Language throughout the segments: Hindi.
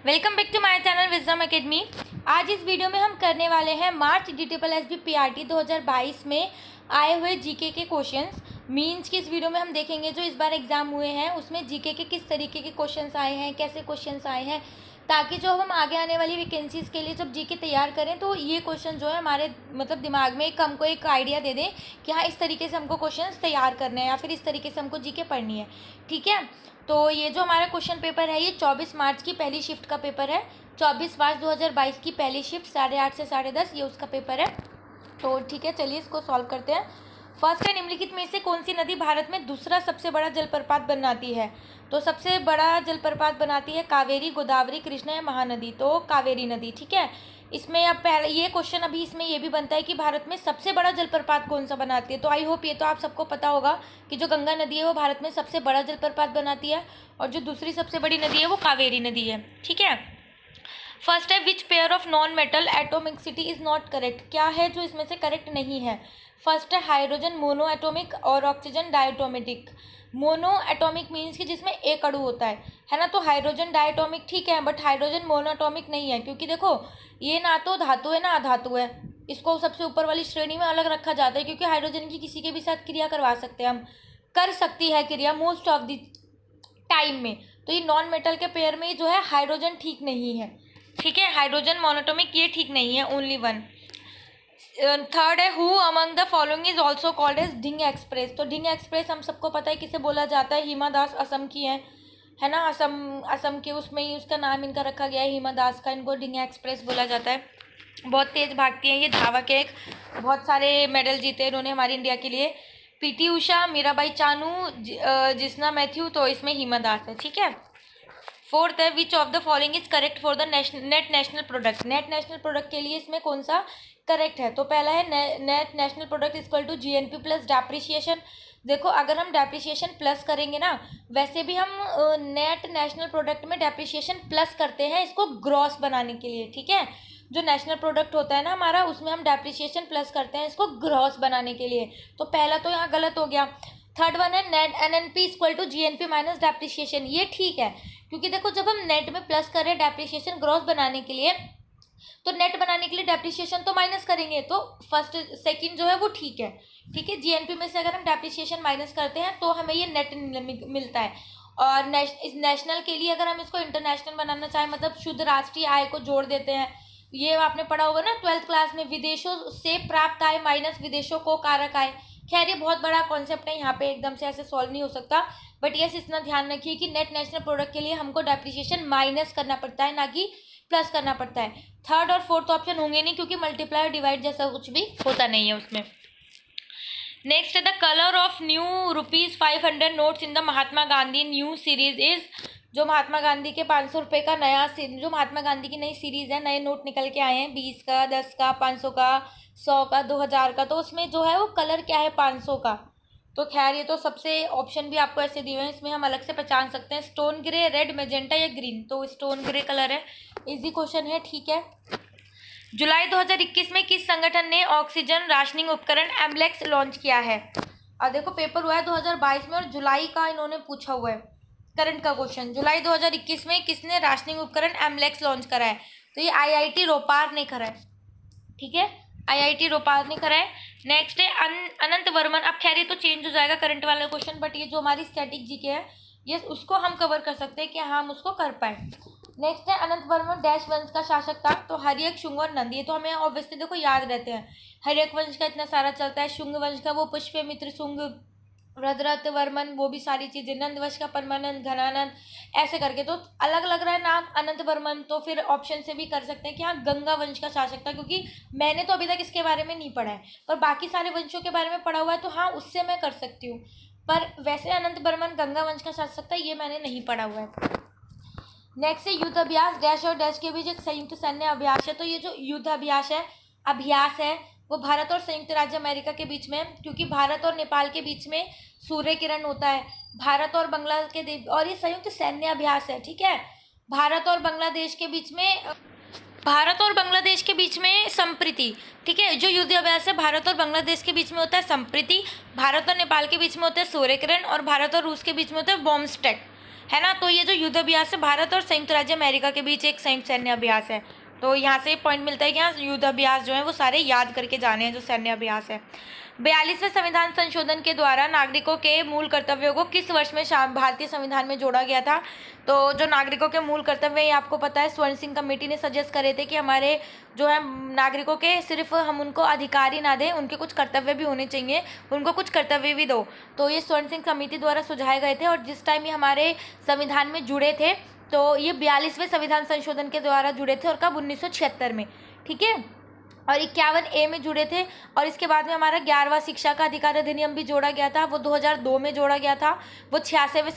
Welcome back to my channel Wisdom Academy. आज इस वीडियो में हम करने वाले हैं मार्च DSSB PRT 2022 में आए हुए जीके के क्वेश्चंस। मीन्स की इस वीडियो में हम देखेंगे जो इस बार एग्जाम हुए हैं उसमें जीके के किस तरीके के क्वेश्चंस आए हैं, कैसे क्वेश्चंस आए हैं, ताकि जो हम आगे आने वाली वैकेंसीज़ के लिए जब जीके तैयार करें तो ये क्वेश्चन जो है हमारे दिमाग में हमको एक आइडिया दे दें कि हाँ इस तरीके से हमको क्वेश्चंस तैयार करने हैं या फिर इस तरीके से हमको जीके पढ़नी है। ठीक है, तो ये जो हमारा क्वेश्चन पेपर है ये 24 मार्च की पहली शिफ्ट का पेपर है। 24 मार्च 2022 की पहली शिफ्ट 8:30 से 10:30 ये उसका पेपर है। तो ठीक है, चलिए इसको सॉल्व करते हैं। फर्स्ट है, निम्नलिखित में से कौन सी नदी भारत में दूसरा सबसे बड़ा जलप्रपात बनाती है? तो सबसे बड़ा जलप्रपात बनाती है कावेरी, गोदावरी, कृष्णा या महानदी। तो कावेरी नदी। ठीक है, इसमें अब पहले ये क्वेश्चन अभी इसमें ये भी बनता है कि भारत में सबसे बड़ा जलप्रपात कौन सा बनाती है। तो आई होप ये तो आप सबको पता होगा कि जो गंगा नदी है वो भारत में सबसे बड़ा जलप्रपात बनाती है और जो दूसरी सबसे बड़ी नदी है वो कावेरी नदी है। ठीक है, फर्स्ट है, which pair of non metal atomicity is not correct? क्या है जो इसमें से करेक्ट नहीं है? फर्स्ट है हाइड्रोजन मोनो एटोमिक और ऑक्सीजन डायटोमेटिक। मोनो एटोमिक मीन्स कि जिसमें एक अणु होता है ना। तो हाइड्रोजन डायटोमिक ठीक है, बट हाइड्रोजन मोनोएटोमिक नहीं है, क्योंकि देखो ये ना तो धातु है ना अधातु है। इसको सबसे ऊपर वाली श्रेणी में अलग रखा जाता है, क्योंकि हाइड्रोजन की किसी के भी साथ क्रिया करवा सकते हैं हम, कर सकती है क्रिया मोस्ट ऑफ द टाइम में। तो ये नॉन मेटल के पेयर में जो है हाइड्रोजन ठीक नहीं है। ठीक है, हाइड्रोजन मोनोएटोमिक ये ठीक नहीं है, ओनली वन। थर्ड है, who among the following is also called as Dhing express. तो ढिंग एक्सप्रेस हम सबको पता है किसे बोला जाता है, हिमा दास असम की है ना। असम के उसमें ही उसका नाम इनका रखा गया है हिमा दास का। इनको ढिंग एक्सप्रेस बोला जाता है। बहुत तेज भागती हैं ये, धावक है, बहुत सारे मेडल जीते इन्होंने हमारी इंडिया के लिए। PT उषा, मीराबाई चानू, जिस्ना मैथ्यू। तो इसमें हिमा दास है। ठीक है, फोर्थ है, which of the following is correct for the net national product. Net national product के लिए इसमें कौन सा करेक्ट है? तो पहला है, net national product equal to GNP plus depreciation. देखो अगर हम डेप्रिसिएशन प्लस करेंगे ना, वैसे भी हम नेट नेशनल प्रोडक्ट में डेप्रिसिएशन प्लस करते हैं इसको ग्रॉस बनाने के लिए। ठीक है, जो नेशनल प्रोडक्ट होता है ना हमारा, उसमें हम डेप्रिसिएशन प्लस करते हैं इसको ग्रॉस बनाने के लिए। तो पहला तो यहाँ गलत हो गया। थर्ड वन है, net NNP equal to GNP minus depreciation. ये ठीक है, क्योंकि देखो जब हम नेट में प्लस कर रहे हैं डेप्रिसिएशन ग्रॉस बनाने के लिए, तो नेट बनाने के लिए डेप्रिसिएशन तो माइनस करेंगे। तो फर्स्ट सेकंड जो है वो ठीक है। ठीक है, GNP में से अगर हम डेप्रिसिएशन माइनस करते हैं तो हमें ये नेट मिलता है। और इस नेशनल के लिए अगर हम इसको इंटरनेशनल बनाना चाहें, मतलब शुद्ध राष्ट्रीय आय को जोड़ देते हैं। ये आपने पढ़ा होगा ना 12th क्लास में, विदेशों से प्राप्त आय माइनस विदेशों को कारक आय। खैर ये बहुत बड़ा कॉन्सेप्ट है, यहाँ पे एकदम से ऐसे सॉल्व नहीं हो सकता, बट यस इतना ध्यान रखिए कि नेट नेशनल प्रोडक्ट के लिए हमको डेप्रिसिएशन माइनस करना पड़ता है, ना कि प्लस करना पड़ता है। थर्ड और फोर्थ ऑप्शन होंगे नहीं, क्योंकि मल्टीप्लाई और डिवाइड जैसा कुछ भी होता नहीं है उसमें। नेक्स्ट है, the colour of new ₹500 notes in the Mahatma Gandhi new series is. जो महात्मा गांधी के 500 रुपये का नया जो महात्मा गांधी की नई सीरीज है, नए नोट निकल के आए हैं, 20 का, 10 का, 500 का, 100 का, 2000 का। तो उसमें जो है वो कलर क्या है 500 का। तो खैर ये तो सबसे ऑप्शन भी आपको ऐसे दिए हुए हैं, इसमें हम अलग से पहचान सकते हैं, स्टोन ग्रे, रेड, मैजेंटा या ग्रीन। तो स्टोन ग्रे कलर है, इजी क्वेश्चन है। ठीक है, जुलाई 2021 में किस संगठन ने ऑक्सीजन राशनिंग उपकरण एम्बलेक्स लॉन्च किया है? और देखो पेपर हुआ है 2022 में और जुलाई का इन्होंने पूछा हुआ है करंट का क्वेश्चन। जुलाई 2021 में किसने राशनिंग उपकरण एम्बलेक्स लॉन्च करा है? तो ये IIT रोपार ने करा है। ठीक है, IIT रोपार ने करा है। नेक्स्ट है, अनंत वर्मन। अब खैर ये तो चेंज हो जाएगा करंट वाला क्वेश्चन, बट ये जो हमारी स्टैटिक जीके है ये उसको हम कवर कर सकते हैं कि हम उसको कर पाए। नेक्स्ट है, अनंत वर्मन डैश वंश का शासक था। तो हर्यक, शुंग और नंद, ये तो हमें ऑब्वियसली देखो याद रहते हैं। हर्यक वंश का इतना सारा चलता है, शुंग वंश का वो पुष्यमित्र शुंग, रुद्रत वर्मन, वो भी सारी चीज़ें, नंद वंश का परमानंद, घनानंद, ऐसे करके। तो अलग लग रहा है नाम अनंत वर्मन, तो फिर ऑप्शन से भी कर सकते हैं कि हाँ गंगा वंश का शासक था, क्योंकि मैंने तो अभी तक इसके बारे में नहीं पढ़ा है, पर बाकी सारे वंशों के बारे में पढ़ा हुआ है, तो हाँ उससे मैं कर सकती हूँ। पर वैसे अनंत वर्मन गंगा वंश का शासक था, ये मैंने नहीं पढ़ा हुआ है। नेक्स्ट है, युद्ध अभ्यास डैश और डैश के बीच एक संयुक्त सैन्य अभ्यास है। तो ये जो युद्ध अभ्यास है वो भारत और संयुक्त राज्य अमेरिका के बीच में, क्योंकि भारत और नेपाल के बीच में सूर्य किरण होता है, भारत और और ये संयुक्त सैन्य अभ्यास है। ठीक है, भारत और बांग्लादेश के बीच में संप्रीति। ठीक है, जो युद्ध अभ्यास है भारत और बांग्लादेश के बीच में होता है संप्रीति, भारत और नेपाल के बीच में होता है सूर्य किरण, और भारत और रूस के बीच में होता है बॉम्बस्टेक। है ना। तो ये जो युद्ध अभ्यास है भारत और संयुक्त राज्य अमेरिका के बीच एक संयुक्त सैन्य अभ्यास है। तो यहाँ से पॉइंट मिलता है कि यहाँ युद्ध अभ्यास जो है वो सारे याद करके जाने हैं जो सैन्य अभ्यास है। 42वें संविधान संशोधन के द्वारा नागरिकों के मूल कर्तव्यों को किस वर्ष में भारतीय संविधान में जोड़ा गया था। तो जो नागरिकों के मूल कर्तव्य, ये आपको पता है, स्वर्ण सिंह कमेटी ने सजेस्ट करे थे कि हमारे जो है नागरिकों के सिर्फ हम उनको अधिकार ही ना दें, उनके कुछ कर्तव्य भी होने चाहिए, उनको कुछ कर्तव्य भी दो। तो ये स्वर्ण सिंह समिति द्वारा सुझाए गए थे और जिस टाइम ये हमारे संविधान में जुड़े थे तो ये 42वें संविधान संशोधन के द्वारा जुड़े थे और कब 1976 में, ठीक है। और 51A में जुड़े थे और इसके बाद में हमारा 11वां शिक्षा का अधिकार अधिनियम भी जोड़ा गया था, वो 2002 में जोड़ा गया था। वो 86वें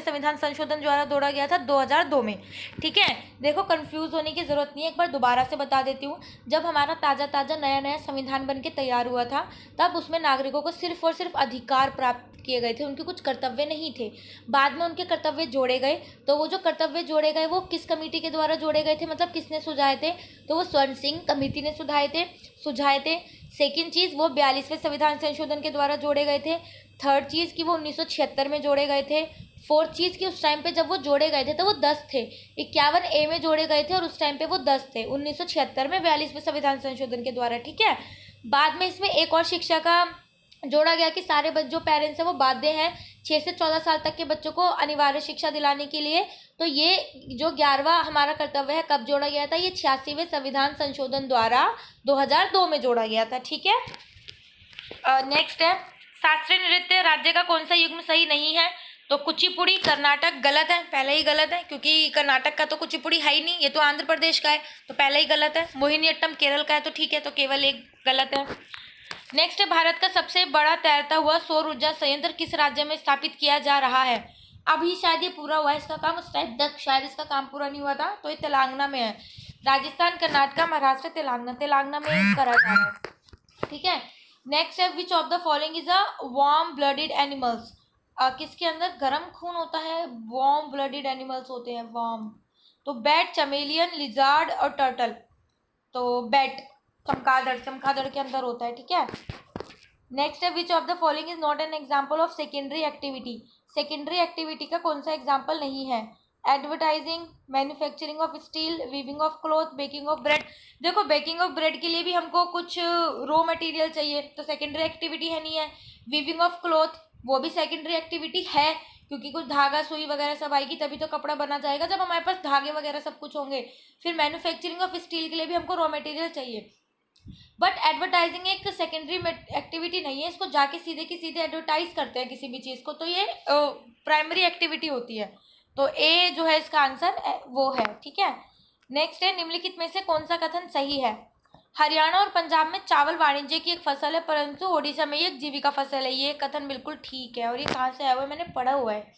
संविधान संशोधन द्वारा जोड़ा गया था 2002 में, ठीक है। देखो कंफ्यूज होने की जरूरत नहीं है, एक बार दोबारा से बता देती हूँ। जब हमारा ताज़ा नया संविधान बन के तैयार हुआ था तब उसमें नागरिकों को सिर्फ और सिर्फ अधिकार प्राप्त किए गए थे, उनके कुछ कर्तव्य नहीं थे। बाद में उनके कर्तव्य जोड़े गए, तो वो जो कर्तव्य जोड़े गए वो किस कमेटी के द्वारा जोड़े गए थे, मतलब किसने सुझाए थे, तो वो स्वर्ण सिंह कमेटी ने सुझाए थे। सेकंड चीज़, वो 42वें संविधान संशोधन के द्वारा जोड़े गए थे। थर्ड चीज़ कि वो 1976 में जोड़े गए थे। फोर्थ चीज़ कि उस टाइम पे जब वो जोड़े गए थे तो वो 10 थे, 51A में जोड़े गए थे और उस टाइम पे वो 10 थे 1976 में 42वें संविधान संशोधन के द्वारा, ठीक है। बाद में इसमें एक और शिक्षा का जोड़ा गया कि सारे जो पेरेंट्स हैं वो बाध्य हैं 6 से 14 साल तक के बच्चों को अनिवार्य शिक्षा दिलाने के लिए। तो ये जो 11वां हमारा कर्तव्य है कब जोड़ा गया था, ये 86वें संविधान संशोधन द्वारा 2002 में जोड़ा गया था, ठीक है। नेक्स्ट है शास्त्रीय नृत्य राज्य का कौन सा युग्म सही नहीं है। तो कुचिपुड़ी कर्नाटक गलत है, पहले ही गलत है क्योंकि कर्नाटक का तो कुचिपुड़ी है ही नहीं, ये तो आंध्र प्रदेश का है, तो पहले ही गलत है। मोहिनीअट्टम केरल का है, तो ठीक है, तो केवल एक गलत है। नेक्स्ट है भारत का सबसे बड़ा तैरता हुआ सौर ऊर्जा संयंत्र किस राज्य में स्थापित किया जा रहा है। अभी शायद ये पूरा हुआ है इसका काम, उस टाइम तक शायद इसका काम पूरा नहीं हुआ था, तो ये तेलंगाना में है। राजस्थान, कर्नाटक, महाराष्ट्र, तेलंगाना में करा जा रहा है, ठीक है। नेक्स्ट है which of the following is a warm blooded animals. किसके अंदर गर्म खून होता है, वार्म ब्लडेड एनिमल्स होते हैं, वार्म। तो बैट, चमेलियन, लिजार्ड और टर्टल। तो बैट चमगादड़ के अंदर होता है, ठीक है। नेक्स्ट है which of the following is not an example of secondary activity. Secondary activity का कौन सा एग्जाम्पल नहीं है। Advertising, manufacturing of steel, weaving of cloth, baking of bread. देखो बेकिंग ऑफ ब्रेड के लिए भी हमको कुछ रॉ मटेरियल चाहिए, तो सेकेंडरी एक्टिविटी है नहीं है। वीविंग ऑफ क्लॉथ वो भी सेकेंडरी एक्टिविटी है क्योंकि कुछ धागा सुई वगैरह सब आएगी तभी तो कपड़ा बना जाएगा, जब हमारे पास धागे वगैरह सब कुछ होंगे। फिर मैन्युफैक्चरिंग ऑफ स्टील के लिए भी हमको रॉ मटेरियल चाहिए। बट एडवर्टाइजिंग एक सेकेंडरी एक्टिविटी नहीं है, इसको जाके सीधे की सीधे एडवर्टाइज करते हैं किसी भी चीज़ को, तो ये प्राइमरी एक्टिविटी होती है। तो ए जो है इसका आंसर वो है, ठीक है। नेक्स्ट है निम्नलिखित में से कौन सा कथन सही है। हरियाणा और पंजाब में चावल वाणिज्य की एक फसल है परंतु ओडिशा में ये एक जीविका फसल है, ये कथन बिल्कुल ठीक है। और ये कहाँ से आया हुआ है, मैंने पढ़ा हुआ है,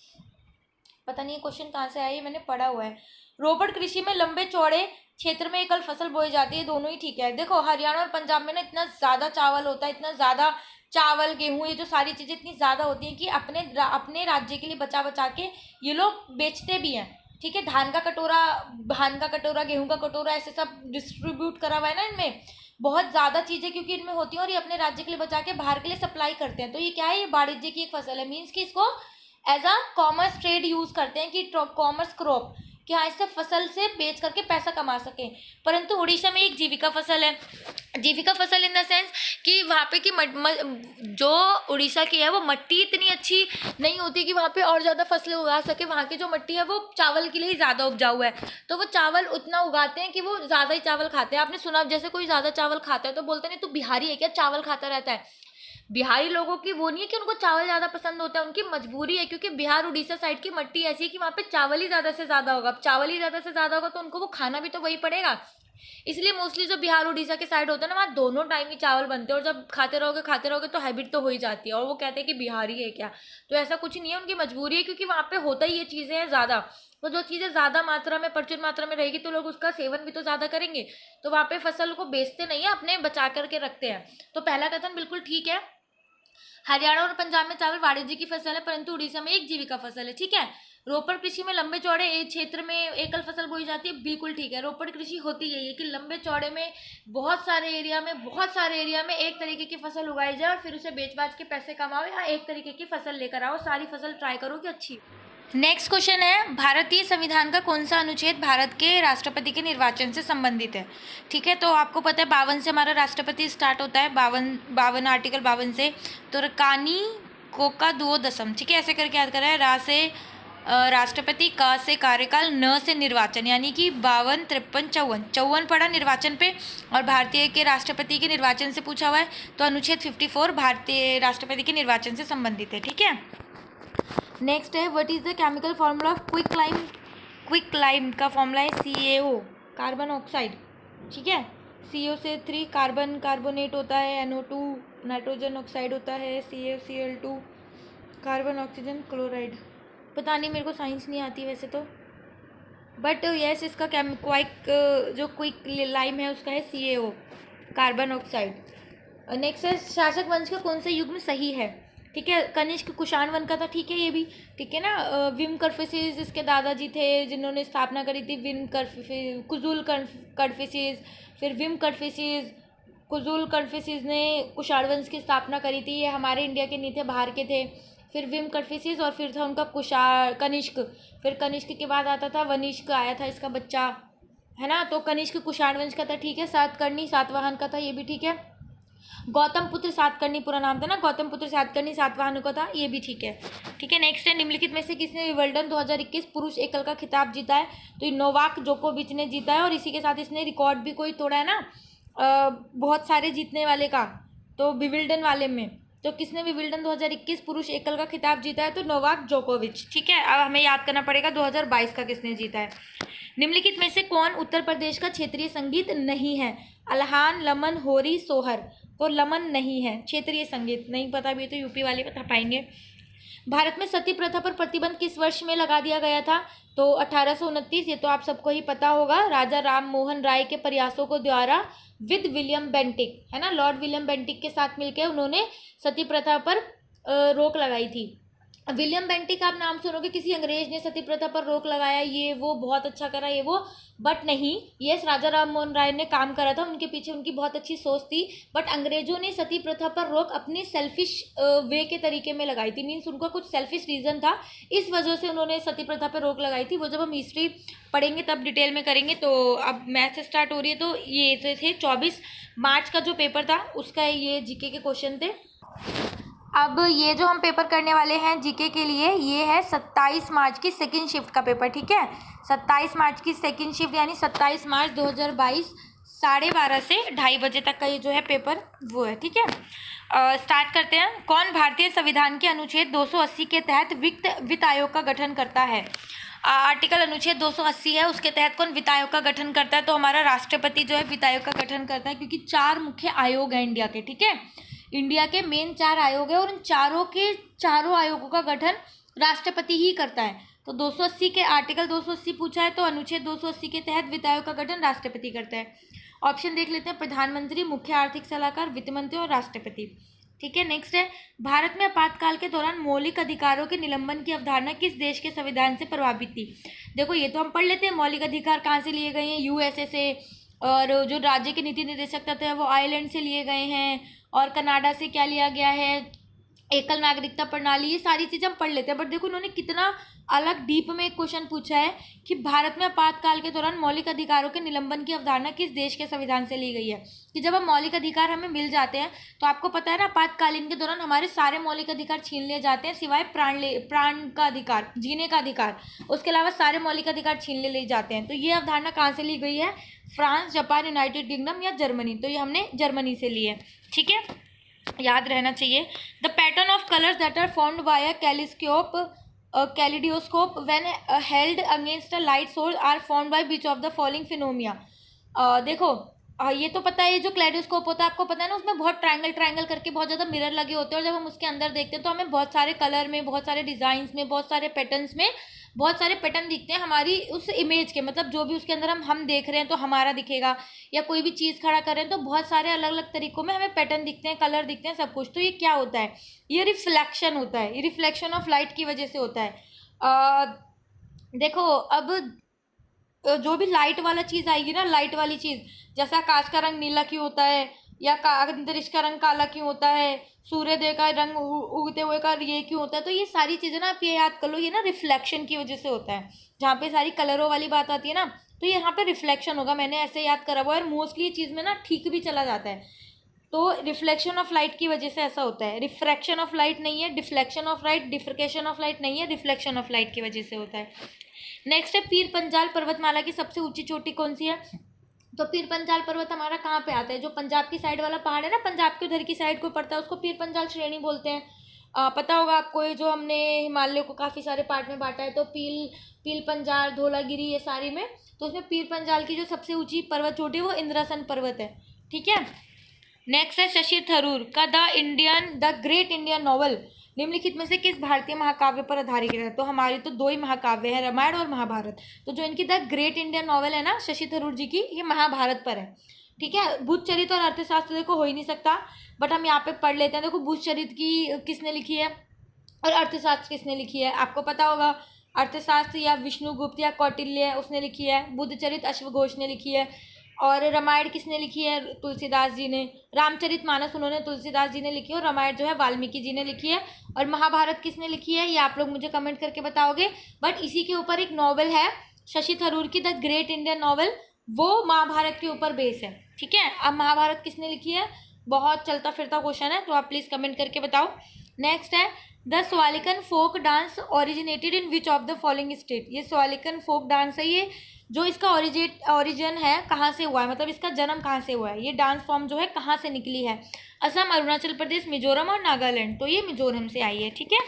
पता नहीं क्वेश्चन कहाँ से आया है, मैंने पढ़ा हुआ है। रोपड़ कृषि में लंबे चौड़े क्षेत्र में एकल फसल बोई जाती है, दोनों ही ठीक है। देखो हरियाणा और पंजाब में ना इतना ज़्यादा चावल होता है, इतना ज़्यादा चावल गेहूँ ये जो सारी चीज़ें इतनी ज़्यादा होती हैं कि अपने राज्य के लिए बचा बचा के ये लोग बेचते भी हैं, ठीक है। धान का कटोरा, गेहूँ का कटोरा, ऐसे सब डिस्ट्रीब्यूट करा हुआ है ना इनमें, बहुत ज़्यादा चीज़ें क्योंकि इनमें होती हैं और ये अपने राज्य के लिए बचा के बाहर के लिए सप्लाई करते हैं। तो ये क्या है, ये वाणिज्य की एक फसल है, मीन्स कि इसको as a commerce trade use करते हैं कि कॉमर्स क्रॉप, कि हाँ इससे फसल से बेच करके पैसा कमा सकें। परंतु उड़ीसा में एक जीविका फसल है, जीविका फसल इन द सेंस कि वहाँ पे की जो उड़ीसा की है वो मिट्टी इतनी अच्छी नहीं होती कि वहाँ पे और ज़्यादा फसलें उगा सके। वहाँ की जो मिट्टी है वो चावल के लिए ही ज़्यादा उपजाऊ है, तो वो चावल उतना उगाते हैं कि वो ज़्यादा ही चावल खाते हैं। आपने सुना जैसे कोई ज़्यादा चावल खाता है तो बोलते नहीं तू बिहारी है क्या, चावल खाता रहता है। बिहारी लोगों की वो नहीं है कि उनको चावल ज़्यादा पसंद होता है, उनकी मजबूरी है क्योंकि बिहार उड़ीसा साइड की मिट्टी ऐसी है कि वहाँ पे चावल ही ज़्यादा से ज़्यादा होगा। अब चावल ही ज़्यादा से ज़्यादा होगा तो उनको वो खाना भी तो वही पड़ेगा, इसलिए मोस्टली जो बिहार उड़ीसा के साइड होता है ना वहाँ दोनों टाइम ही चावल बनते हैं। और जब खाते रहोगे तो हैबिट तो हो ही जाती है। और वो कहते हैं कि बिहारी है क्या, तो ऐसा कुछ नहीं है, उनकी मजबूरी है क्योंकि वहाँ पे होता ही ये चीज़ें हैं ज़्यादा। तो जो चीज़ें ज़्यादा मात्रा में प्रचुर मात्रा में रहेगी तो लोग उसका सेवन भी तो ज़्यादा करेंगे, तो वहाँ पे फसल को बेचते नहीं है, अपने बचा करके रखते हैं। तो पहला कथन बिल्कुल ठीक है, हरियाणा और पंजाब में चावल वाणिज्य की फसल है परंतु उड़ीसा में एक जीविका फसल है, ठीक है। रोपड़ कृषि में लंबे चौड़े क्षेत्र में एकल फसल बोई जाती है, बिल्कुल ठीक है। रोपड़ कृषि होती यही है कि लंबे चौड़े में बहुत सारे एरिया में एक तरीके की फसल उगाई जाए और फिर उसे बेच बाच के पैसे कमाओ, या एक तरीके की फसल लेकर आओ, सारी फसल ट्राई करो कि अच्छी। नेक्स्ट क्वेश्चन है, भारतीय संविधान का कौन सा अनुच्छेद भारत के राष्ट्रपति के निर्वाचन से संबंधित है? ठीक है, तो आपको पता है 52 से हमारा राष्ट्रपति स्टार्ट होता है, 52 आर्टिकल 52 से। तो रकानी कोका दुओ दसम, ठीक है, ऐसे करके याद करा है। रा से राष्ट्रपति, का से कार्यकाल, न से निर्वाचन, यानी कि 52, 53, 54 पढ़ा निर्वाचन पे, और भारतीय के राष्ट्रपति के निर्वाचन से पूछा हुआ है। तो अनुच्छेद 54 भारतीय राष्ट्रपति के निर्वाचन से संबंधित है। ठीक है, नेक्स्ट है, what is the chemical formula of quick lime का फॉर्मूला है CaO, कार्बन ऑक्साइड। ठीक है, CO से 3 कार्बन कार्बोनेट होता है, NO2 नाइट्रोजन ऑक्साइड होता है, CaCl2 कार्बन ऑक्सीजन क्लोराइड। पता नहीं, मेरे को साइंस नहीं आती वैसे तो, बट यस इसका जो क्विक लाइम है उसका है CaO, कार्बन ऑक्साइड। नेक्स्ट है, शासक वंश का कौन सा युग्म सही है? ठीक है, कनिष्क कुषाण वंश का था। ठीक है, ये भी ठीक है ना। विम कर्फिसिस इसके दादाजी थे जिन्होंने स्थापना करी थी, कुजुल कर्फिसिस, फिर विम कर्फिसिस, कुजुल कर्फिसिस ने कुषाण वंश की स्थापना करी थी। ये हमारे इंडिया के नहीं थे, बाहर के थे। फिर विम कर्फिसिस और फिर था उनका कनिष्क, फिर कनिष्क के बाद आता था वनिष्क, आया था इसका बच्चा, है ना। तो कनिष्क कुषाण वंश का था। ठीक है, सातकर्णी सातवाहन का था, ये भी ठीक है। गौतम पुत्र सातकर्णी पूरा नाम था ना, गौतम पुत्र सातकर्णी सातवाहन का था, ये भी ठीक है। ठीक है, नेक्स्ट है, निम्नलिखित में से किसने विंबलडन 2021 पुरुष एकल का खिताब जीता है? तो नोवाक जोकोविच ने जीता है, और इसी के साथ इसने रिकॉर्ड भी कोई तोड़ा है ना, बहुत सारे जीतने वाले का, तो विंबलडन वाले में। तो किसने विंबलडन 2021 पुरुष एकल का खिताब जीता है? तो नोवाक जोकोविच। ठीक है, अब हमें याद करना पड़ेगा 2022 का किसने जीता है। निम्नलिखित में से कौन उत्तर प्रदेश का क्षेत्रीय संगीत नहीं है? अल्हान, लमन, होरी, सोहर। तो लमन नहीं है क्षेत्रीय संगीत, नहीं पता भी तो यूपी वाले बता पाएंगे। भारत में सती प्रथा पर प्रतिबंध किस वर्ष में लगा दिया गया था? तो 1829, ये तो आप सबको ही पता होगा। राजा राम मोहन राय के प्रयासों को द्वारा विद विलियम बेंटिक, है ना, लॉर्ड विलियम बेंटिक के साथ मिलकर उन्होंने सती प्रथा पर रोक लगाई थी। विलियम बेंटिक आप नाम सुनोगे, किसी अंग्रेज ने सती प्रथा पर रोक लगाया, ये वो बहुत अच्छा करा ये वो, बट नहीं, यस राजा राम मोहन राय ने काम करा था, उनके पीछे उनकी बहुत अच्छी सोच थी। बट अंग्रेजों ने सती प्रथा पर रोक अपनी सेल्फिश वे के तरीके में लगाई थी, मीन्स उनका कुछ सेल्फिश रीज़न था, इस वजह से उन्होंने सती प्रथा पर रोक लगाई थी। वो जब हम हिस्ट्री पढ़ेंगे तब डिटेल में करेंगे। तो अब मैथ से स्टार्ट हो रही है, तो ये थे 24 मार्च का जो पेपर था उसका ये जीके के क्वेश्चन थे। अब ये जो हम पेपर करने वाले हैं जीके के लिए, ये है 27 मार्च की सेकंड शिफ्ट का पेपर। ठीक है, 27 मार्च की सेकंड शिफ्ट, यानी 27 मार्च 2022 12:30 से 2:30 बजे तक का ये जो है पेपर वो है। ठीक है, स्टार्ट करते हैं। कौन भारतीय संविधान के अनुच्छेद 280 के तहत वित्त आयोग का गठन करता है? आर्टिकल अनुच्छेद 280 है, उसके तहत कौन वित्त आयोग का गठन करता है? तो हमारा राष्ट्रपति जो है वित्त आयोग का गठन करता है, क्योंकि 4 मुख्य आयोग हैं इंडिया के। ठीक है, इंडिया के मेन 4 आयोग है, और उन चारों आयोगों का गठन राष्ट्रपति ही करता है। तो 280 के आर्टिकल 280 पूछा है, तो अनुच्छेद 280 के तहत वित्त आयोग का गठन राष्ट्रपति करता है। ऑप्शन देख लेते हैं, प्रधानमंत्री, मुख्य आर्थिक सलाहकार, वित्त मंत्री और राष्ट्रपति। ठीक है, नेक्स्ट है, भारत में आपातकाल के दौरान मौलिक अधिकारों के निलंबन की अवधारणा किस देश के संविधान से प्रभावित थी? देखो ये तो हम पढ़ लेते हैं, मौलिक अधिकार कहाँ से लिए गए हैं? USA से, और जो राज्य के नीति निर्देशक तत्व है वो आयरलैंड से लिए गए हैं, और कनाडा से क्या लिया गया है? एकल नागरिकता प्रणाली। ये सारी चीज़ें हम पढ़ लेते हैं, बट देखो इन्होंने कितना अलग डीप में एक क्वेश्चन पूछा है कि भारत में आपातकाल के दौरान मौलिक अधिकारों के निलंबन की अवधारणा किस देश के संविधान से ली गई है? कि जब हम मौलिक अधिकार हमें मिल जाते हैं, तो आपको पता है ना, आपातकालीन के दौरान हमारे सारे मौलिक अधिकार छीन लिए जाते हैं, सिवाय प्राण का अधिकार, जीने का अधिकार, उसके अलावा सारे मौलिक अधिकार छीन ले जाते हैं। तो ये अवधारणा कहाँ से ली गई है? फ्रांस, जापान, यूनाइटेड किंगडम या जर्मनी। तो ये हमने जर्मनी से ली है। ठीक है, याद रहना चाहिए। The pattern of colours that are formed via kaleidoscope when held against a light source are formed by which of the following phenomena. देखो ये तो पता है, ये जो क्लेडोस्कोप होता है आपको पता है ना, उसमें बहुत ट्रायंगल करके बहुत ज़्यादा मिरर लगे होते हैं, और जब हम उसके अंदर देखते हैं तो हमें बहुत सारे कलर में, बहुत सारे डिज़ाइंस में, बहुत सारे पैटर्न्स में बहुत सारे पैटर्न दिखते हैं हमारी उस इमेज के, मतलब जो भी उसके अंदर हम देख रहे हैं तो हमारा दिखेगा, या कोई भी चीज़ खड़ा कर रहे हैं तो बहुत सारे अलग अलग तरीकों में हमें पैटर्न दिखते हैं, कलर दिखते हैं, सब कुछ। तो ये क्या होता है? ये रिफ्लेक्शन होता है, ये रिफ्लेक्शन ऑफ लाइट की वजह से होता है। देखो अब जो भी लाइट वाला चीज़ आएगी ना, लाइट वाली चीज़, जैसा आकाश का रंग नीला क्यों होता है, या अंतरिक्ष का रंग काला क्यों होता है, सूर्योदय का रंग उगते हुए का ये क्यों होता है। तो ये सारी चीज़ें ना आप ये याद कर लो, ये ना रिफ्लेक्शन की वजह से होता है। जहाँ पे सारी कलरों वाली बात आती है ना, तो यहाँ पे रिफ्लेक्शन होगा। मैंने ऐसे याद करा हुआ है और मोस्टली ये चीज़ में ना ठीक भी चला जाता है। तो रिफ्लेक्शन ऑफ लाइट की वजह से ऐसा होता है। रिफ्रैक्शन ऑफ लाइट नहीं है, deflection of light, diffraction of light नहीं है, रिफ्लेक्शन ऑफ लाइट की वजह से होता है। नेक्स्ट है पीर पंजाल पर्वतमाला की सबसे ऊंची चोटी कौन सी है। तो पीर पंजाल पर्वत हमारा कहाँ पे आता है, जो पंजाब की साइड वाला पहाड़ है ना, पंजाब के उधर की साइड को पड़ता है, उसको पीर पंजाल श्रेणी बोलते हैं। पता होगा आपको, ये जो हमने हिमालय को काफ़ी सारे पार्ट में बांटा है, तो पील पंजाल, धौलागिरी, ये सारी में, तो उसमें पीर पंजाल की जो सबसे ऊंची पर्वत चोटी है वो इंद्रासन पर्वत है। ठीक है। नेक्स्ट है शशि थरूर का द ग्रेट इंडियन नॉवल निम्नलिखित में से किस भारतीय महाकाव्य पर आधारित है। तो हमारी तो दो ही महाकाव्य है, रामायण और महाभारत। तो जो इनकी द ग्रेट इंडियन नॉवल है ना शशि थरूर जी की, ये महाभारत पर है। ठीक है। बुद्धचरित और अर्थशास्त्र देखो हो ही नहीं सकता, बट हम यहाँ पे पढ़ लेते हैं। देखो बुद्धचरित की किसने लिखी है और अर्थशास्त्र किसने लिखी है, आपको पता होगा। अर्थशास्त्र या विष्णुगुप्त या कौटिल्य उसने लिखी है, बुद्धचरित अश्वघोष ने लिखी है, और रामायण किसने लिखी है, तुलसीदास जी ने। रामचरितमानस उन्होंने तुलसीदास जी ने लिखी है, और रामायण जो है वाल्मीकि जी ने लिखी है। और महाभारत किसने लिखी है, ये आप लोग मुझे कमेंट करके बताओगे। बट इसी के ऊपर एक नॉवल है शशि थरूर की, द ग्रेट इंडियन नॉवल, वो महाभारत के ऊपर बेस है। ठीक है। अब महाभारत किसने लिखी है, बहुत चलता फिरता क्वेश्चन है, तो आप प्लीज़ कमेंट करके बताओ। नेक्स्ट है द स्वालिकन folk dance originated in which of the following state. ये स्वालिकन फोक डांस है, ये जो इसका ओरिजिन है कहाँ से हुआ है, मतलब इसका जन्म कहाँ से हुआ है, ये डांस फॉर्म जो है कहाँ से निकली है। असम, अरुणाचल प्रदेश, मिजोरम और नागालैंड। तो ये मिजोरम से आई है। ठीक है।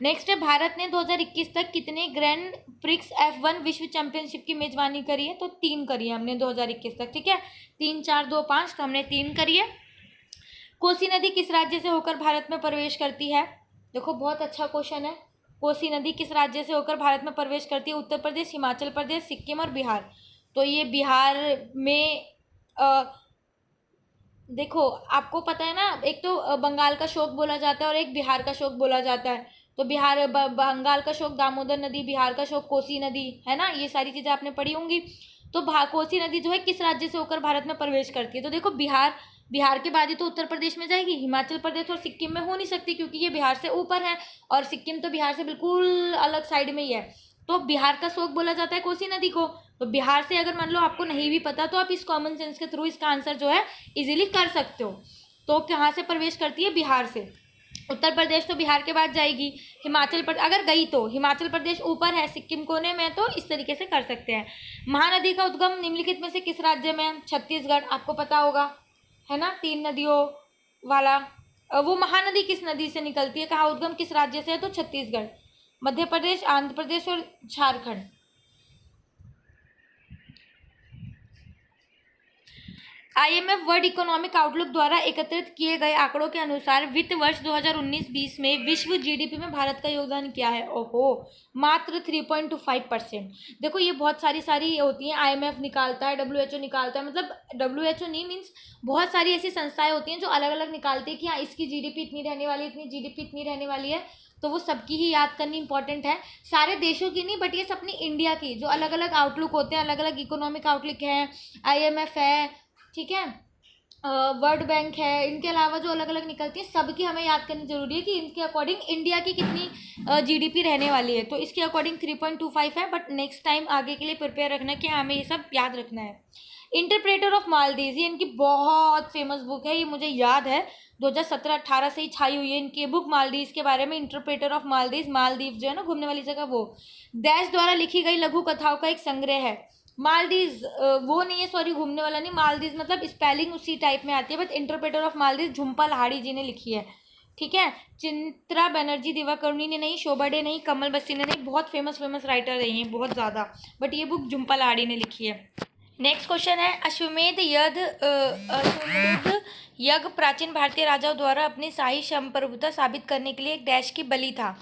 नेक्स्ट है भारत ने 2021 तक कितने ग्रैंड प्रिक्स F1 विश्व चैंपियनशिप की मेजबानी करी है। तो 3 करी है हमने 2021 तक। ठीक है। 3, 4, 2, 5, तो हमने 3 करी है। कोसी नदी किस राज्य से होकर भारत में प्रवेश करती है। देखो बहुत अच्छा क्वेश्चन है। कोसी नदी किस राज्य से होकर भारत में प्रवेश करती है। उत्तर प्रदेश, हिमाचल प्रदेश, सिक्किम और बिहार। तो ये बिहार में देखो आपको पता है ना, एक तो बंगाल का शोक बोला जाता है और एक बिहार का शोक बोला जाता है। तो बंगाल का शोक दामोदर नदी, बिहार का शोक कोसी नदी, है ना, ये सारी चीज़ें आपने पढ़ी होंगी। तो कोसी नदी जो है किस राज्य से होकर भारत में प्रवेश करती है। तो देखो बिहार के बाद ही तो उत्तर प्रदेश में जाएगी, हिमाचल प्रदेश और सिक्किम में हो नहीं सकती, क्योंकि ये बिहार से ऊपर है और सिक्किम तो बिहार से बिल्कुल अलग साइड में ही है। तो बिहार का शोक बोला जाता है कोसी नदी को। तो बिहार से अगर मान लो आपको नहीं भी पता, तो आप इस कॉमन सेंस के थ्रू इसका आंसर जो है इजीली कर सकते हो। तो कहाँ से प्रवेश करती है, बिहार से। उत्तर प्रदेश तो बिहार के बाद जाएगी, हिमाचल प्रदेश अगर गई तो हिमाचल प्रदेश ऊपर है, सिक्किम कोने में, तो इस तरीके से कर सकते हैं। महानदी का उद्गम निम्नलिखित में से किस राज्य में है। छत्तीसगढ़, आपको पता होगा, है ना, 3 नदियों वाला। वो महानदी किस नदी से निकलती है, कहाँ उद्गम किस राज्य से है, तो छत्तीसगढ़। मध्य प्रदेश, आंध्र प्रदेश और Jharkhand. IMF world economic outlook द्वारा एकत्रित किए गए आंकड़ों के अनुसार वित्त वर्ष 2019-20 में विश्व GDP में भारत का योगदान क्या है। ओहो, मात्र 3.25%। देखो ये बहुत सारी होती हैं, IMF निकालता है, WHO निकालता है, मतलब WHO नहीं मीन्स बहुत सारी ऐसी संस्थाएं होती हैं जो अलग अलग निकालती है कि हाँ इसकी GDP इतनी रहने वाली है, इतनी GDP इतनी रहने वाली है। तो वो सबकी ही याद करनी इंपॉर्टेंट है, सारे देशों की नहीं, बट ये सब अपनी इंडिया की जो अलग अलग आउटलुक होते हैं, अलग अलग इकोनॉमिक आउटलुक है, IMF है, ठीक है, वर्ल्ड बैंक है, इनके अलावा जो अलग अलग निकलती है सबकी हमें याद करनी जरूरी है कि इनके अकॉर्डिंग इंडिया की कितनी GDP रहने वाली है। तो इसके अकॉर्डिंग 3.25 है, बट नेक्स्ट टाइम आगे के लिए प्रिपेयर रखना है कि हमें ये सब याद रखना है। इंटरप्रेटर ऑफ मालदीव, ये इनकी बहुत फेमस बुक है, ये मुझे याद है 2017-18 से ही छाई हुई है इनकी बुक मालदीव के बारे में। इंटरप्रेटर ऑफ मालदीव जो है ना घूमने वाली जगह, वो डैश द्वारा लिखी गई लघु कथाओं का एक संग्रह है। मालदीव वो नहीं है, सॉरी, घूमने वाला नहीं, मालदीव मतलब स्पेलिंग उसी टाइप में आती है, but interpreter of maladies Jhumpa Lahiri ji ने लिखी है। ठीक है। चिंत्रा बनर्जी दिवाकरुणी ने नहीं, शोभा डे नहीं, कमल बस्सी ने नहीं, बहुत फेमस राइटर रही हैं बहुत ज़्यादा, बट ये बुक झुम्पा लाहिड़ी ने लिखी है। नेक्स्ट क्वेश्चन है अश्वमेध यज्ञ प्राचीन भारतीय राजाओं द्वारा अपनी शाही संप्रभुता साबित करने के लिए एक डैश की बलि था।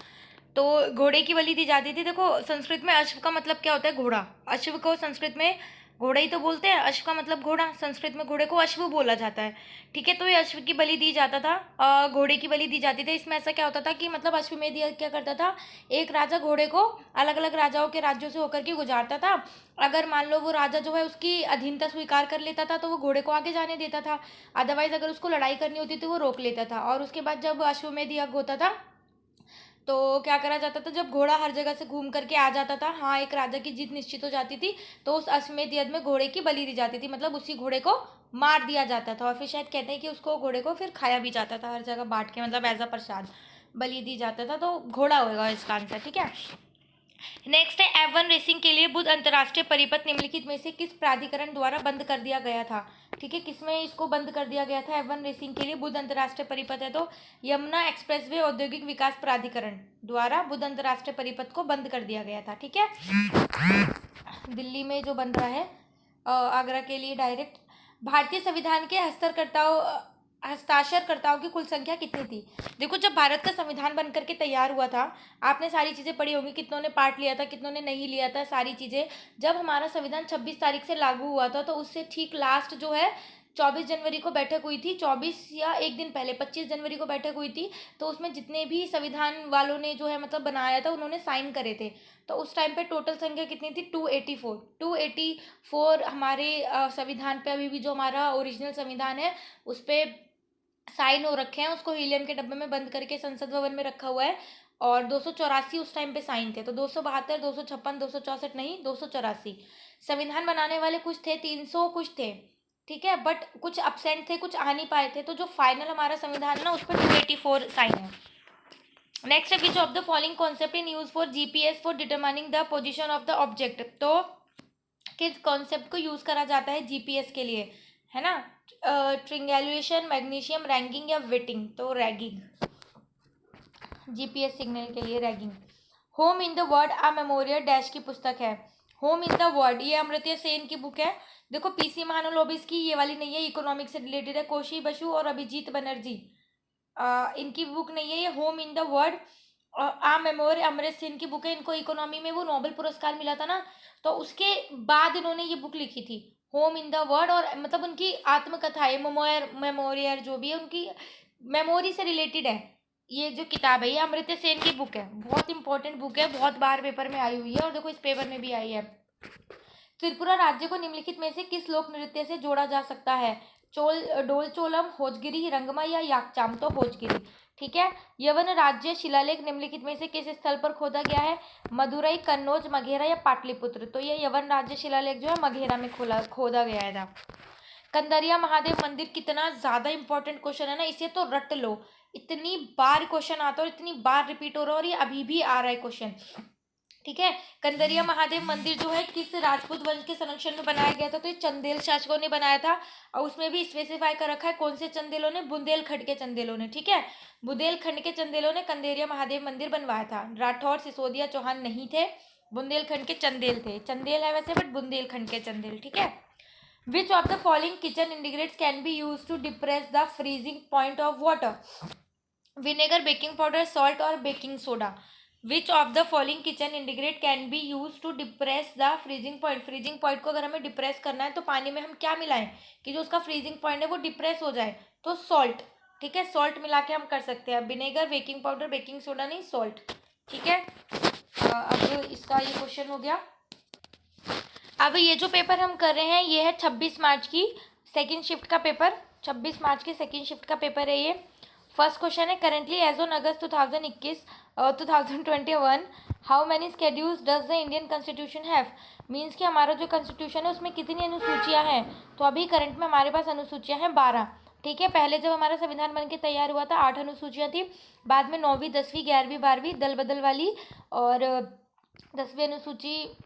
तो घोड़े की बलि दी जाती थी। देखो संस्कृत में अश्व का मतलब क्या होता है, घोड़ा। अश्व को संस्कृत में घोड़ा ही तो बोलते हैं, अश्व का मतलब घोड़ा, संस्कृत में घोड़े को अश्व बोला जाता है। ठीक है, तो ये अश्व की बलि दी जाता था, घोड़े की बलि दी जाती थी। इसमें ऐसा क्या होता था कि मतलब अश्वमेध यज्ञ क्या करता था, एक राजा घोड़े को अलग अलग राजाओं के राज्यों से होकर के गुजारता था। अगर मान लो वो राजा जो है उसकी अधीनता स्वीकार कर लेता था तो वो घोड़े को आगे जाने देता था, अदरवाइज अगर उसको लड़ाई करनी होती तो वो रोक लेता था। और उसके बाद जब अश्वमेध यज्ञ होता था तो क्या करा जाता था, जब घोड़ा हर जगह से घूम करके आ जाता था, हाँ एक राजा की जीत निश्चित हो जाती थी, तो उस अश्वमेध यज्ञ में घोड़े की बलि दी जाती थी, मतलब उसी घोड़े को मार दिया जाता था। और फिर शायद कहते हैं कि उसको घोड़े को फिर खाया भी जाता था हर जगह बांट के, मतलब एज अ प्रसाद बलि दी जाता था। तो घोड़ा होगा इसका आंसर। ठीक है, नेक्स्ट है F1 रेसिंग के लिए बुध अंतर्राष्ट्रीय परिपथ निम्नलिखित में से किस प्राधिकरण द्वारा बंद कर दिया गया था। ठीक है, किसमें इसको बंद कर दिया गया था F1 रेसिंग के लिए? बुध अंतर्राष्ट्रीय परिपथ है तो यमुना एक्सप्रेसवे औद्योगिक विकास प्राधिकरण द्वारा बुध अंतर्राष्ट्रीय परिपथ को बंद कर दिया गया था। ठीक है, दिल्ली में जो बन रहा है आगरा के लिए डायरेक्ट। भारतीय संविधान के हस्ताक्षरकर्ताओं की कुल संख्या कितनी थी? देखो, जब भारत का संविधान बनकर के तैयार हुआ था, आपने सारी चीज़ें पढ़ी होंगी, कितनों ने पार्ट लिया था, कितनों ने नहीं लिया था, सारी चीज़ें। जब हमारा संविधान 26 तारीख से लागू हुआ था तो उससे ठीक लास्ट जो है 24 जनवरी को बैठक हुई थी, 24 या एक दिन पहले 25 जनवरी को बैठक हुई थी। तो उसमें जितने भी संविधान वालों ने जो है मतलब बनाया था उन्होंने साइन करे थे। तो उस टाइम पे टोटल संख्या कितनी थी? 284 हमारे संविधान पे अभी भी जो हमारा ओरिजिनल संविधान है उस पर साइन हो रखे हैं, उसको हीलियम के डब्बे में बंद करके संसद भवन में रखा हुआ है। और 284 उस टाइम पे साइन थे, तो 272, 256, 264 नहीं, 284 संविधान बनाने वाले कुछ थे, 300 कुछ थे। ठीक है, बट कुछ अब्सेंट थे, कुछ आ नहीं पाए थे, तो जो फाइनल हमारा संविधान है ना उस पर 284 साइन है। नेक्स्ट है which of the following concept in use for GPS for determining the position of the object. तो किस कॉन्सेप्ट को यूज करा जाता है जीपीएस के लिए, है ना? ट्रिंगुलेशन, मैग्नीशियम, रैंकिंग या वेटिंग? तो रैगिंग, जीपीएस सिग्नल के लिए ragging. Home in the word a memorial dash की पुस्तक है। होम इन द वर्ड, ये अमर्त्य सेन की बुक है। देखो, पीसी महानोलोबिस की ये वाली नहीं है, इकोनॉमिक्स से रिलेटेड है। कोशी बसु और अभिजीत बनर्जी इनकी बुक नहीं है ये। Home in the word a memoir Amartya Sen की बुक है। इनको इकोनॉमी में वो नोबेल पुरस्कार मिला था ना, तो उसके बाद इन्होंने ये बुक लिखी थी, होम इन द वर्ड। और मतलब उनकी आत्मकथा है, मेमोरियर जो भी है उनकी मेमोरी से रिलेटेड है। ये जो किताब है ये अमर्त्य सेन की बुक है, बहुत इंपॉर्टेंट बुक है, बहुत बार पेपर में आई हुई है, और देखो इस पेपर में भी आई है। त्रिपुरा राज्य को निम्नलिखित में से किस लोक नृत्य से जोड़ा जा सकता है? डोलचोलम, होजगिरी, रंगमा या याकचाम? तो होजगिरी। ठीक है, यवन राज्य शिलालेख निम्नलिखित में से किस स्थल पर खोदा गया है? मदुरई, कन्नौज, मघेरा या पाटलिपुत्र? तो ये यवन राज्य शिलालेख जो है मघेरा में खोदा गया था। कंदरिया महादेव मंदिर कितना ज्यादा इंपॉर्टेंट क्वेश्चन है ना, इसे तो रट लो, इतनी बार क्वेश्चन आता है और इतनी बार रिपीट हो रहा है, और ये अभी भी आ रहा है क्वेश्चन। ठीक है, कंदरिया महादेव मंदिर जो है किस राजपूत वंश के संरक्षण में बनाया गया था? तो ये चंदेल शासकों ने बनाया था, और उसमें भी स्पेसिफाई कर रखा है कौन से चंदेलों ने? बुंदेलखंड के चंदेलों ने। ठीक है, बुंदेलखंड के चंदेलों ने कंदेरिया महादेव मंदिर बनवाया था। राठौर, सिसोदिया, चौहान नहीं थे, बुंदेलखंड के चंदेल थे। चंदेल है वैसे, बट बुंदेलखंड के चंदेल। ठीक है, which of the following kitchen ingredients can be use to depress the freezing point of water? Vinegar, baking powder, salt और baking soda? Which of the following kitchen ingredient can be use to depress the freezing point? Freezing point को अगर हमें डिप्रेस करना है तो पानी में हम क्या मिलाएं कि जो उसका फ्रीजिंग पॉइंट है वो डिप्रेस हो जाए? तो सॉल्ट। ठीक है, सॉल्ट मिला के हम कर सकते हैं। Vinegar, baking powder, baking soda नहीं, सॉल्ट। ठीक है, अब इसका ये क्वेश्चन हो गया। अब ये जो पेपर हम कर रहे हैं ये है 26 मार्च की सेकेंड शिफ्ट का पेपर, 26 मार्च की सेकेंड शिफ्ट का पेपर है ये। फर्स्ट क्वेश्चन है, currently as on August 2021 how many schedules does the Indian constitution have? Means कि हमारा जो कॉन्स्टिट्यूशन है उसमें कितनी अनुसूचियां हैं? तो अभी करंट में हमारे पास अनुसूचियां हैं 12। ठीक है, पहले जब हमारा संविधान बन के तैयार हुआ था 8 अनुसूचियां थी, बाद में 9वीं, 10वीं, 11वीं, 12वीं दल बदल वाली, और 10वीं अनुसूची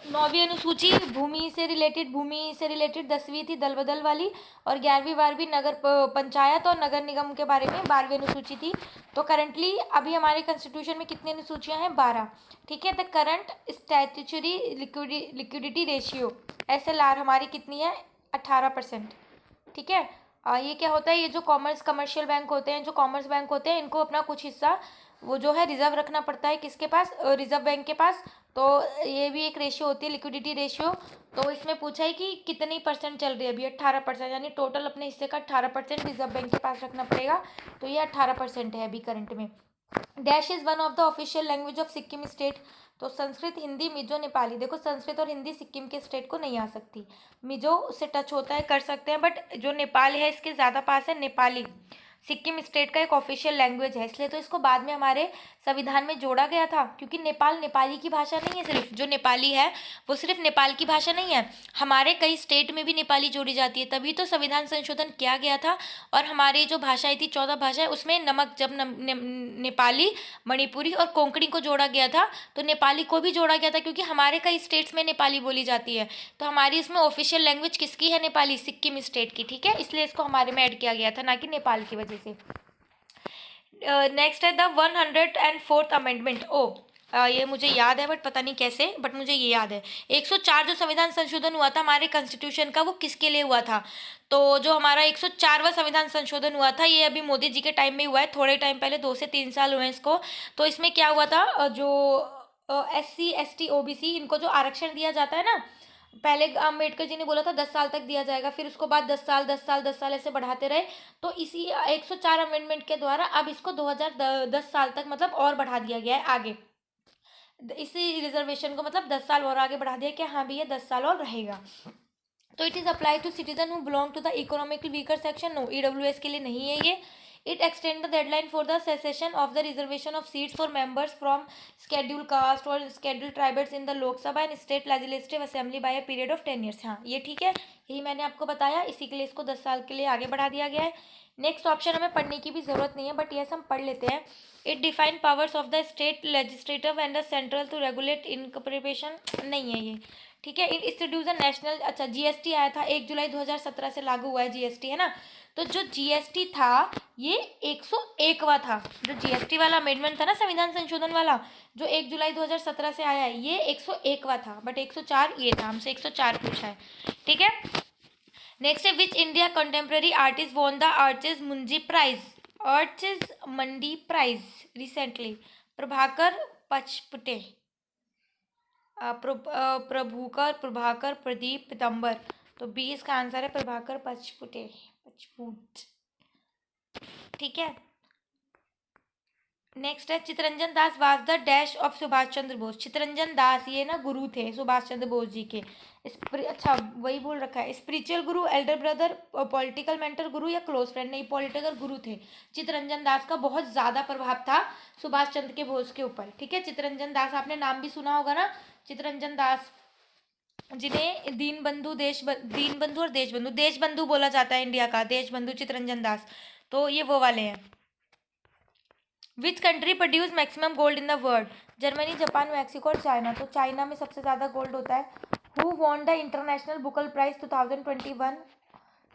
9वीं अनुसूची भूमि से रिलेटेड 10वीं थी दल बदल वाली, और 11वीं 12वीं नगर पंचायत और नगर निगम के बारे में 12वीं अनुसूची थी। तो करंटली अभी हमारे कॉन्स्टिट्यूशन में कितनी अनुसूचियां हैं? 12। ठीक है, the current statutory liquidity ratio SLR हमारी कितनी है? 18%। ठीक है, ये क्या होता है, ये जो कॉमर्शियल बैंक होते हैं, जो कॉमर्स बैंक होते हैं, इनको अपना कुछ हिस्सा वो जो है रिजर्व रखना पड़ता है किसके पास, रिजर्व बैंक के पास। तो ये भी एक रेशियो होती है, लिक्विडिटी रेशियो। तो इसमें पूछा है कि कितनी परसेंट चल रही है अभी, 18%, यानी टोटल अपने हिस्से का 18% रिजर्व बैंक के पास रखना पड़ेगा। तो ये 18% है अभी करंट में। Dash is one of the official language of Sikkim state. तो संस्कृत, हिंदी, मिजो, नेपाली। देखो संस्कृत और हिंदी सिक्किम के स्टेट को नहीं आ सकती, मिजो से टच होता है, कर सकते हैं, बट जो नेपाल है इसके ज़्यादा पास है। नेपाली सिक्किम स्टेट का एक ऑफिशियल लैंग्वेज है, इसलिए तो इसको बाद में हमारे संविधान में जोड़ा गया था, क्योंकि नेपाल नेपाली की भाषा नहीं है। सिर्फ जो नेपाली है वो सिर्फ नेपाल की भाषा नहीं है, हमारे कई स्टेट में भी नेपाली जोड़ी जाती है, तभी तो संविधान संशोधन किया गया था। और हमारी जो भाषाएं थी 14 भाषाएं, उसमें नमक जब नेपाली, मणिपुरी और कोंकणी को जोड़ा गया था, तो नेपाली को भी जोड़ा गया था, क्योंकि हमारे कई स्टेट्स में नेपाली बोली जाती है। तो हमारी इसमें ऑफिशियल लैंग्वेज किसकी है, नेपाली, सिक्किम स्टेट की, ठीक है, इसलिए इसको हमारे में ऐड किया गया था, ना कि नेपाल की वजह से। नेक्स्ट है द 104th अमेंडमेंट। ये मुझे याद है, बट पता नहीं कैसे, बट मुझे ये याद है 104 जो संविधान संशोधन हुआ था हमारे कॉन्स्टिट्यूशन का, वो किसके लिए हुआ था। तो जो हमारा 104वां संविधान संशोधन हुआ था, ये अभी मोदी जी के टाइम में हुआ है, थोड़े टाइम पहले, 2 से 3 साल हुए हैं इसको। तो इसमें क्या हुआ था, जो SC ST OBC इनको जो आरक्षण दिया जाता है ना, पहले अम्बेडकर जी ने बोला था 10 साल तक दिया जाएगा, फिर उसको बाद 10 साल 10 साल 10 साल ऐसे बढ़ाते रहे। तो इसी 104 अमेंडमेंट के द्वारा अब इसको 2010 साल तक मतलब और बढ़ा दिया गया है आगे। इसी रिजर्वेशन को मतलब 10 साल और आगे बढ़ा दिया कि हाँ भैया 10 साल और रहेगा। तो it is apply to citizen who belong to the economically weaker section. No, EWS के लिए नहीं है ये। It extend the deadline for the cessation of the reservation of seats for members from scheduled caste or scheduled tribes in the Lok Sabha and State Legislative Assembly by a period of 10 years। हाँ ये ठीक है, यही मैंने आपको बताया, इसी के लिए इसको 10 साल के लिए आगे बढ़ा दिया गया है। नेक्स्ट ऑप्शन हमें पढ़ने की भी जरूरत नहीं है, बट यस हम पढ़ लेते हैं। It define powers of the state legislative and the central to regulate incorporation. नहीं है ये, ठीक है। इंस्टीट्यूशन नेशनल, अच्छा GST आया था 1 जुलाई 2017 से लागू हुआ है GST, है ना। तो जो GST था ये 101वां था, जो GST वाला अमेंडमेंट था ना संविधान संशोधन वाला, जो 1 जुलाई 2017 से आया है, ये 101वां था, बट 104 ये था, हमसे 104 पूछा है, ठीक है। नेक्स्ट है which India contemporary artist won the arches मुंजी प्राइज, आर्चिज मंडी प्राइज रिसेंटली। प्रभाकर पचपुटे, प्रभाकर प्रदीप पीतम्बर। तो 20 का आंसर है प्रभाकर पचपुटे, पचपुट, ठीक है। नेक्स्ट है Chittaranjan Das was the dash of Subhash Chandra Bose. Chittaranjan Das ये ना गुरु थे सुभाष चंद्र बोस जी के। अच्छा वही बोल रखा है, स्पिरिचुअल गुरु, एल्डर ब्रदर, पॉलिटिकल मेंटर गुरु या क्लोज फ्रेंड। नहीं, पॉलिटिकल गुरु थे। चितरंजन दास का बहुत ज़्यादा प्रभाव था सुभाष चंद्र के बोस के ऊपर, ठीक है। चितरंजन दास आपने नाम भी सुना होगा ना, चितरंजन दास, जिन्हें दीनबंधु और देशबंधु बोला जाता है इंडिया का, देशबंधु चितरंजन दास। तो ये वो वाले हैं। Which country produce maximum gold in the world. Germany, Japan, Mexico और चाइना। तो चाइना में सबसे ज़्यादा गोल्ड होता है। Who won the international Booker prize 2021।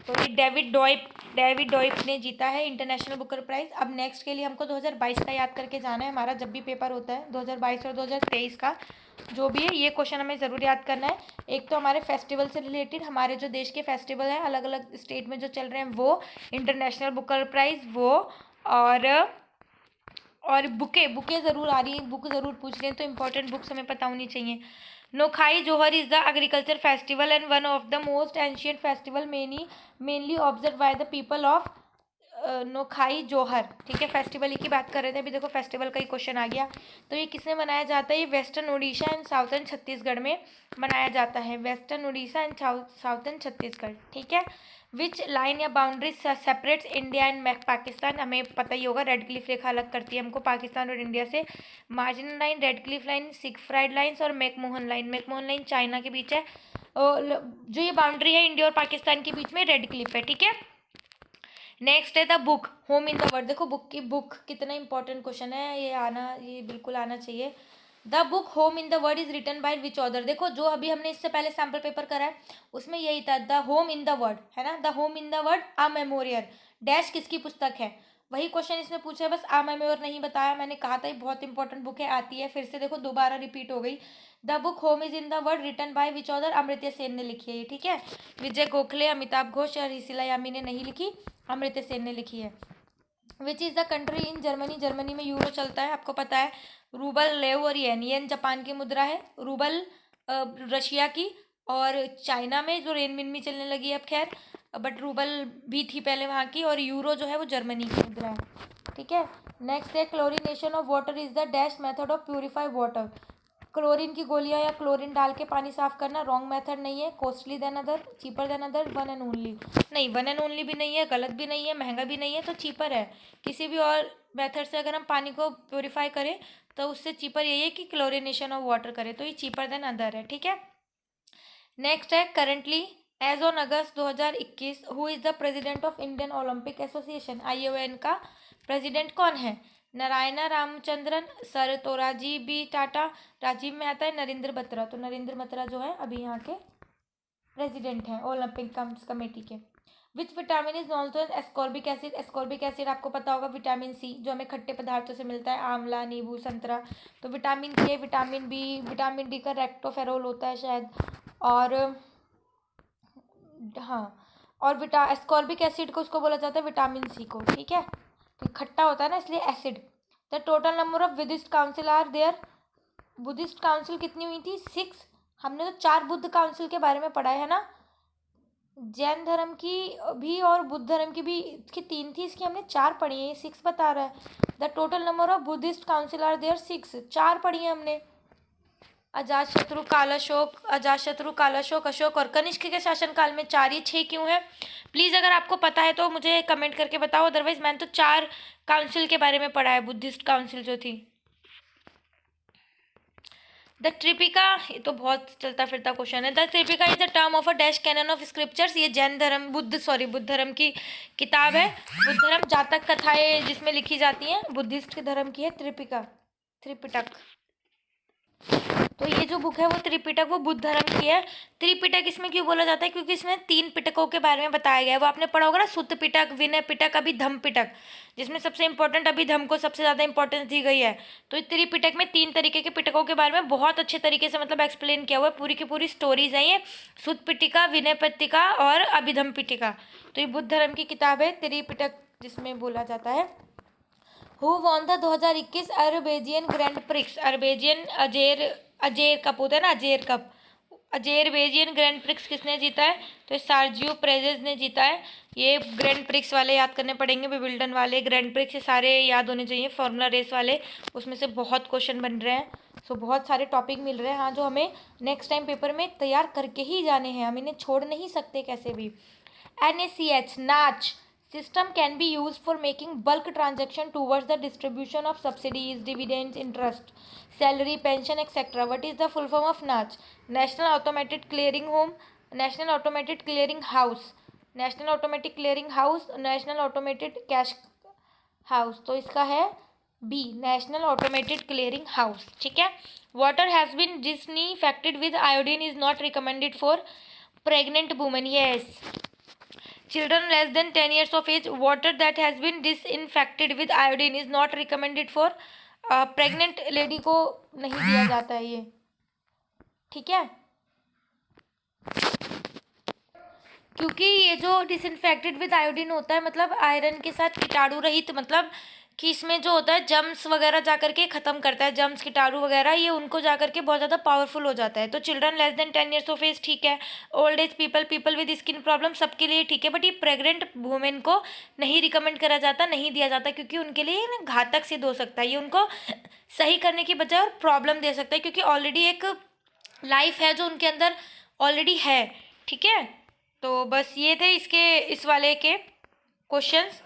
तो ये डेविड डॉइप ने जीता है इंटरनेशनल बुकर प्राइज। अब नेक्स्ट के लिए हमको 2022 का याद करके जाना है, हमारा जब भी पेपर होता है 2022 और 2023 का जो भी है, ये क्वेश्चन हमें ज़रूर याद करना है। एक तो हमारे फेस्टिवल से रिलेटेड, हमारे जो देश के फेस्टिवल हैं अलग अलग स्टेट में जो चल रहे हैं वो, इंटरनेशनल बुकर प्राइज वो, और बुके ज़रूर आ रही है, बुक ज़रूर पूछ रहे हैं, तो इंपॉर्टेंट बुक्स हमें पता होनी चाहिए। Nuakhai Juhar is the agriculture festival and one of the most ancient festival mainly observe by the people of Nuakhai Juhar, ठीक है। फेस्टिवल ही की बात कर रहे थे, अभी देखो फेस्टिवल का ही क्वेश्चन आ गया। तो ये किसमें मनाया जाता है, ये western Orissa and southern Chhattisgarh में मनाया जाता है, western Orissa and southern Chhattisgarh, ठीक है। विच लाइन या boundary separates India and Pakistan. हमें पता ही होगा, रेड क्लिफ रेखा अलग करती है हमको पाकिस्तान और इंडिया से। Marginal line, red Cliff line, Siegfried lines और मैकमोहन लाइन चाइना के बीच है। जो ये बाउंड्री है इंडिया और पाकिस्तान के बीच में, रेड क्लिफ है, ठीक है। नेक्स्ट है the book home in the word. देखो बुक कितना इंपॉर्टेंट क्वेश्चन है, ये बिल्कुल आना चाहिए। The book home in the word is written by which author. देखो जो अभी हमने इससे पहले सैम्पल पेपर करा है उसमें यही था, the home in the word, है ना, the home in the word a memorial dash किसकी पुस्तक है। वही क्वेश्चन इसमें पूछा है, बस आ मेमोरियल नहीं बताया, मैंने कहा था ये बहुत इंपॉर्टेंट बुक है, आती है, फिर से देखो दोबारा रिपीट हो गई। The book home is in the word written by which author, Amartya Sen ने लिखी है ये, ठीक है। विजय गोखले, अमिताभ घोष और हिसिला यामी ने नहीं लिखी, अमृत्य सेन ने लिखी है। Which is the country in Germany, Germany में यूरो चलता है, आपको पता है। रूबल, लेव और येन, येन जापान की मुद्रा है, रूबल रशिया की, और चाइना में जो रेनमिन चलने लगी है अब खैर, बट रूबल भी थी पहले वहाँ की, और यूरो जो है वो जर्मनी की मुद्रा है, ठीक है। नेक्स्ट है chlorination of water is the dash method of purify water. Chlorine की गोलियां या क्लोरीन डाल के पानी साफ करना रॉन्ग मेथड नहीं है। Costly than other, cheaper than other, one and only नहीं, वन एंड ओनली भी नहीं है, गलत भी नहीं है, महंगा भी नहीं है, तो चीपर है। किसी भी और मेथड से अगर हम पानी को प्योरीफाई करें तो उससे चीपर यही है कि क्लोरीनेशन ऑफ वाटर करें, तो ये चीपर देन अदर है, ठीक है। नेक्स्ट है currently as on August 2021 who is the president of Indian Olympic association. ION का प्रेसिडेंट कौन है? नारायणा रामचंद्रन, सर तोराजी बी टाटा, राजीव में आता है नरेंद्र बत्रा, तो नरेंद्र बत्रा जो है अभी यहाँ के प्रेसिडेंट हैं ओलंपिक कमेटी के। Which vitamin is also ascorbic acid. Ascorbic acid आपको पता होगा विटामिन सी, जो हमें खट्टे पदार्थों से मिलता है, आंवला, नींबू, संतरा, तो विटामिन के, विटामिन बी, विटामिन डी का रेक्टोफेरोल होता है शायद, और हाँ, और एस्कॉर्बिक एसिड को उसको बोला जाता है विटामिन सी को, ठीक है। तो खट्टा होता है ना इसलिए acid. The total number of Buddhist council are there. Buddhist council कितनी हुई थी? 6। हमने तो 4 बुद्ध काउंसिल के बारे में पढ़ा है ना, जैन धर्म की भी और बुद्ध धर्म की भी, इसकी 3 थी, इसकी हमने 4 पढ़ी है, ये 6 बता रहा है। The total number of Buddhist council are there 6, 4 पढ़ी है हमने। अजातशत्रु, कालाशोक, अशोक और कनिष्क के शासनकाल में 4, ये 6 क्यों है? प्लीज़ अगर आपको पता है तो मुझे कमेंट करके बताओ, अदरवाइज मैंने तो 4 काउंसिल के बारे में पढ़ा है, बुद्धिस्ट काउंसिल जो थी। द त्रिपिका, ये तो बहुत चलता फिरता क्वेश्चन है। The Tripitaka is the term of a dash canon of scriptures. ये जैन धर्म बुद्ध धर्म की किताब है। बुद्ध धर्म जातक कथाएं जिसमें लिखी जाती हैं, बुद्धिस्ट धर्म की है त्रिपिटक। तो ये जो बुक है वो त्रिपिटक, वो बुद्ध धर्म की है। त्रिपिटक इसमें क्यों बोला जाता है? क्योंकि इसमें 3 पिटकों के बारे में बताया गया है। वो आपने पढ़ा होगा ना, सुत्त पिटक, विनय पिटक, अभिधम पिटक, जिसमें सबसे इंपॉर्टेंट अभिधम को सबसे ज़्यादा इंपॉर्टेंस दी गई है। तो इस त्रिपिटक में 3 तरीके के पिटकों के बारे में बहुत अच्छे तरीके से मतलब एक्सप्लेन किया हुआ है। पूरी की पूरी स्टोरीज हैं ये, सुत्त पिटिका, विनय पिटिका और अभिधम पिटिका। तो ये बुद्ध धर्म की किताब है त्रिपिटक, जिसमें बोला जाता है। Who won the 2021 Azerbaijan grand prix. अजेर कप होता है ना, अजेरबेजियन ग्रैंड प्रिक्स किसने जीता है? तो सार्जियो पेरेज ने जीता है। ये ग्रैंड प्रिक्स वाले याद करने पड़ेंगे, विंबलडन वाले, ग्रैंड प्रिक्स, ये सारे याद होने चाहिए, फार्मूला रेस वाले, उसमें से बहुत क्वेश्चन बन रहे हैं। सो बहुत सारे टॉपिक मिल रहे हैं, हाँ, जो हमें नेक्स्ट टाइम पेपर में तैयार करके ही जाने हैं, हम इन्हें छोड़ नहीं सकते कैसे भी। NACH, नाच system can be used for making bulk transaction towards the distribution of subsidies, dividends, interest, salary, pension, etc. What is the full form of NACH? National Automated Clearing Home, National Automated Clearing House, National Automatic Clearing House, National Automated Cash House। तो इसका है B, National Automated Clearing House, ठीक है। Water has been disinfected with iodine is not recommended for pregnant women. Yes. Children less than 10 years of age, water that has been disinfected with iodine is not recommended for pregnant lady को नहीं दिया जाता है ये, ठीक है। क्योंकि ये जो डिसइंफेक्टेड विद आयोडीन होता है मतलब आयरन के साथ कीटाणु रहित, मतलब कि इसमें जो होता है जम्स वगैरह जा करके ख़त्म करता है, जम्स कीटाणु वगैरह, ये उनको जा करके बहुत ज़्यादा पावरफुल हो जाता है। तो children less than 10 years of age ठीक है, old age people with skin problem सबके लिए ठीक है, बट ये प्रेग्नेंट वुमेन को नहीं रिकमेंड करा जाता, नहीं दिया जाता, क्योंकि उनके लिए ना घातक सिद्ध हो सकता है, ये उनको सही करने की बजाय और प्रॉब्लम दे सकता है, क्योंकि ऑलरेडी एक लाइफ है जो उनके अंदर ऑलरेडी है, ठीक है। तो बस ये थे इस वाले के क्वेश्चंस।